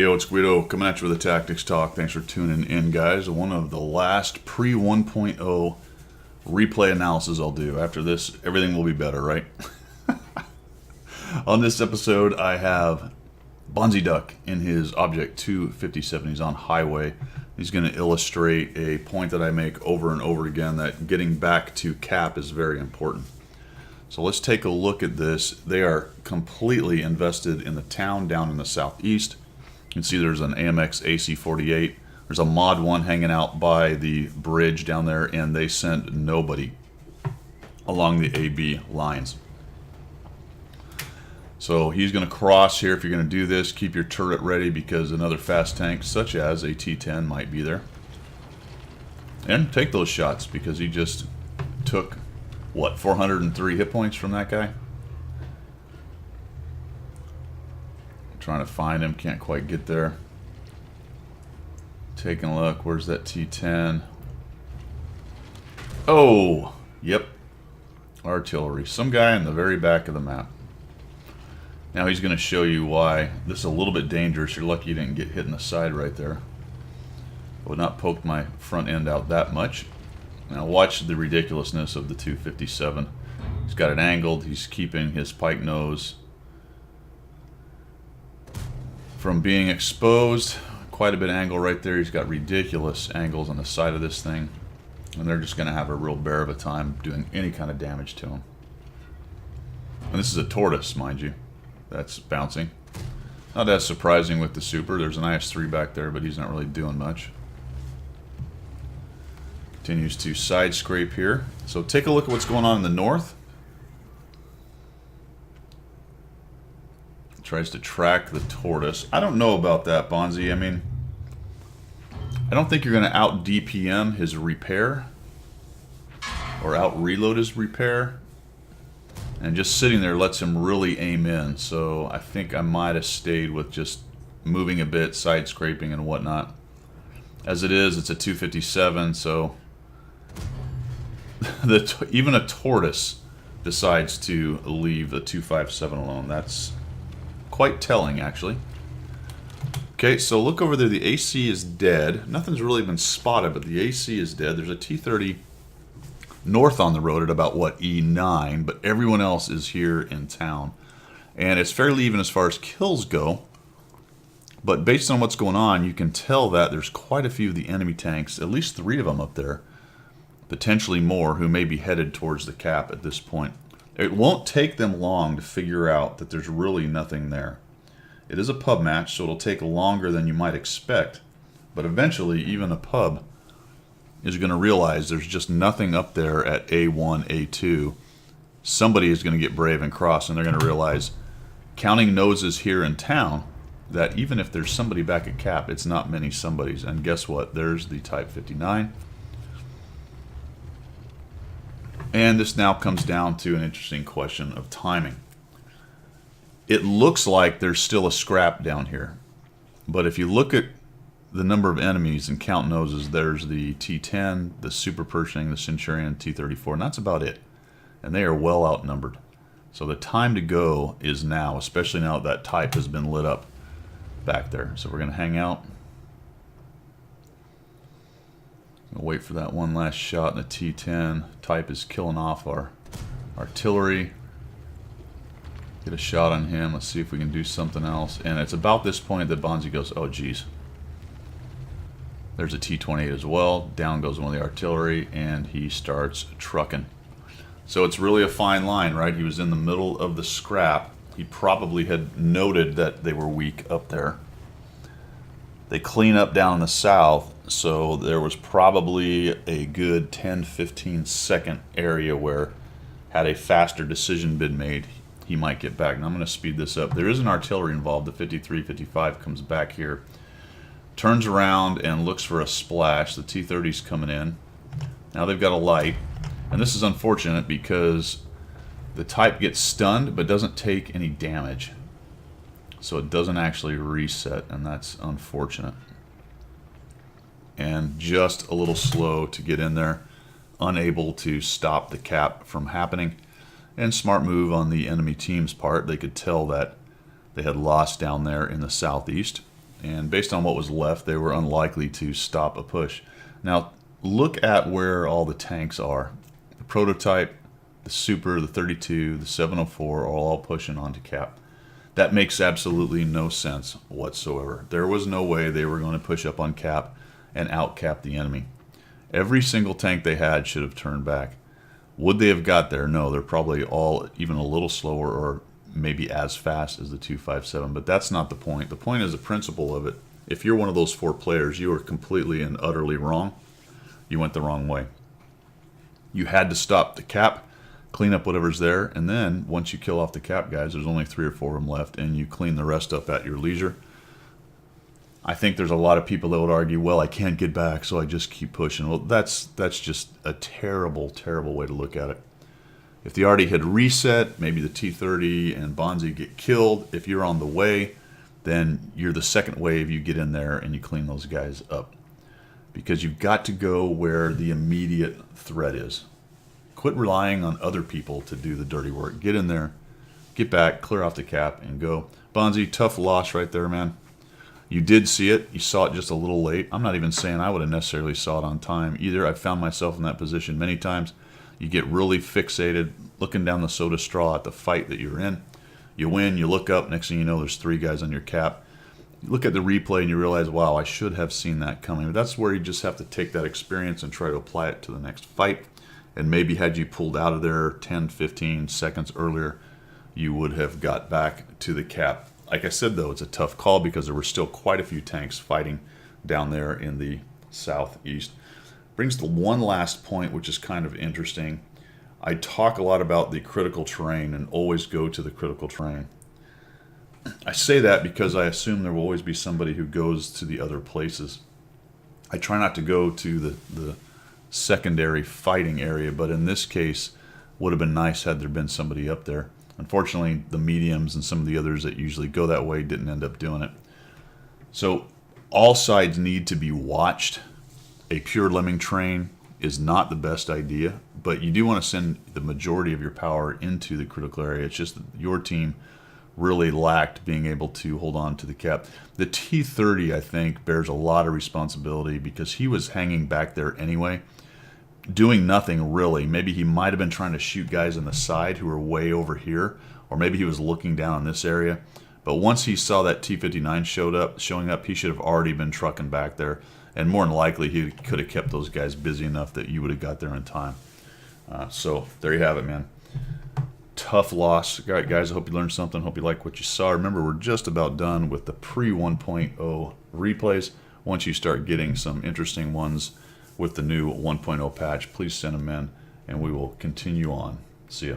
Yo, it's Guido coming at you with a Tactics Talk. Thanks for tuning in, guys. One of the last pre-1.0 replay analysis I'll do. After this, everything will be better, right? On this episode, I have Banziduck in his Object 257. He's on highway. He's going to illustrate a point that I make over and over again, that getting back to cap is very important. So let's take a look at this. They are completely invested in the town down in the southeast. You can see there's an AMX AC-48. There's a Mod 1 hanging out by the bridge down there, and they sent nobody along the AB lines. So he's going to cross here. If you're going to do this, keep your turret ready because another fast tank, such as a T-10, might be there. And take those shots because he just took, what, 403 hit points from that guy? I'm trying to find him, can't quite get there. Taking a look, where's that T-10? Oh, yep. Artillery. Some guy in the very back of the map. Now he's going to show you why this is a little bit dangerous. You're lucky you didn't get hit in the side right there. I would not poke my front end out that much. Now watch the ridiculousness of the 257. He's got it angled. He's keeping his pike nose from being exposed. Quite a bit of angle right there. He's got ridiculous angles on the side of this thing. And they're just going to have a real bear of a time doing any kind of damage to him. And this is a tortoise, mind you. That's bouncing. Not as surprising with the Super. There's an IS-3 back there, but he's not really doing much. Continues to side scrape here. So take a look at what's going on in the north. Tries to track the tortoise. I don't know about that, Bonzi. I mean, I don't think you're going to out DPM his repair or out reload his repair. And just sitting there lets him really aim in. So I think I might have stayed with just moving a bit, side scraping and whatnot. As it is, it's a 257, so even a tortoise decides to leave the 257 alone. That's quite telling, actually. Okay, so look over there. The AC is dead. Nothing's really been spotted, but the AC is dead. There's a T-30 north on the road at about, what, E9, but everyone else is here in town. And it's fairly even as far as kills go, but based on what's going on, you can tell that there's quite a few of the enemy tanks, at least 3 of them up there, potentially more, who may be headed towards the cap at this point. It won't take them long to figure out that there's really nothing there. It is a pub match, so it'll take longer than you might expect, but eventually even a pub is going to realize there's just nothing up there at A1, A2. Somebody is going to get brave and cross, and they're going to realize, counting noses here in town, that even if there's somebody back at cap, it's not many somebodies. And guess what? There's the Type 59. And this now comes down to an interesting question of timing. It looks like there's still a scrap down here. But if you look at the number of enemies and count noses, there's the T-10, the Super Pershing, the Centurion, T-34, and that's about it. And they are well outnumbered. So the time to go is now, especially now that Type has been lit up back there. So we're going to hang out. We'll wait for that one last shot in the T-10. Type is killing off our artillery. Get a shot on him. Let's see if we can do something else. And it's about this point that Bonzi goes, oh geez. There's a T-28 as well. Down goes one of the artillery, and he starts trucking. So it's really a fine line, right? He was in the middle of the scrap. He probably had noted that they were weak up there. They clean up down in the south, so there was probably a good 10-15 second area where, had a faster decision been made, he might get back. Now I'm going to speed this up. There is an artillery involved. The 53, 55 comes back here. Turns around and looks for a splash. The T-30's coming in. Now they've got a light. And this is unfortunate because the Type gets stunned but doesn't take any damage. So it doesn't actually reset, and that's unfortunate. And just a little slow to get in there. Unable to stop the cap from happening. And smart move on the enemy team's part. They could tell that they had lost down there in the southeast. and based on what was left, they were unlikely to stop a push. Now, look at where all the tanks are. The prototype, the Super, the 32, the 704 are all pushing onto cap. That makes absolutely no sense whatsoever. There was no way they were going to push up on cap and out-cap the enemy. Every single tank they had should have turned back. Would they have got there? No, they're probably all even a little slower or maybe as fast as the 257, but that's not the point. The point is the principle of it. If you're one of those 4 players, you are completely and utterly wrong. You went the wrong way. You had to stop the cap, clean up whatever's there, and then once you kill off the cap guys, there's only 3 or 4 of them left, and you clean the rest up at your leisure. I think there's a lot of people that would argue, well, I can't get back, so I just keep pushing. Well, that's just a terrible, terrible way to look at it. If the arty had reset, maybe the T-30 and Bonzi get killed. If you're on the way, then you're the second wave. You get in there and you clean those guys up. Because you've got to go where the immediate threat is. Quit relying on other people to do the dirty work. Get in there, get back, clear off the cap, and go. Bonzi, tough loss right there, man. You did see it. You saw it just a little late. I'm not even saying I would have necessarily saw it on time either. I've found myself in that position many times. You get really fixated looking down the soda straw at the fight that you're in. You win, you look up, next thing you know there's 3 guys on your cap. You look at the replay and you realize, wow, I should have seen that coming. But that's where you just have to take that experience and try to apply it to the next fight. And maybe had you pulled out of there 10, 15 seconds earlier, you would have got back to the cap. Like I said, though, it's a tough call because there were still quite a few tanks fighting down there in the southeast. Brings to one last point, which is kind of interesting. I talk a lot about the critical terrain and always go to the critical terrain. I say that because I assume there will always be somebody who goes to the other places. I try not to go to the secondary fighting area, but in this case, would have been nice had there been somebody up there. Unfortunately, the mediums and some of the others that usually go that way didn't end up doing it. So all sides need to be watched. A pure lemming train is not the best idea, but you do want to send the majority of your power into the critical area. It's just that your team really lacked being able to hold on to the cap. The T-30, I think, bears a lot of responsibility because he was hanging back there anyway, doing nothing really. Maybe he might have been trying to shoot guys on the side who were way over here, or maybe he was looking down in this area. But once he saw that T-59 showing up, he should have already been trucking back there. And more than likely, he could have kept those guys busy enough that you would have got there in time. So there you have it, man. Tough loss. All right, guys, I hope you learned something. Hope you like what you saw. Remember, we're just about done with the pre-1.0 replays. Once you start getting some interesting ones with the new 1.0 patch, please send them in, and we will continue on. See ya.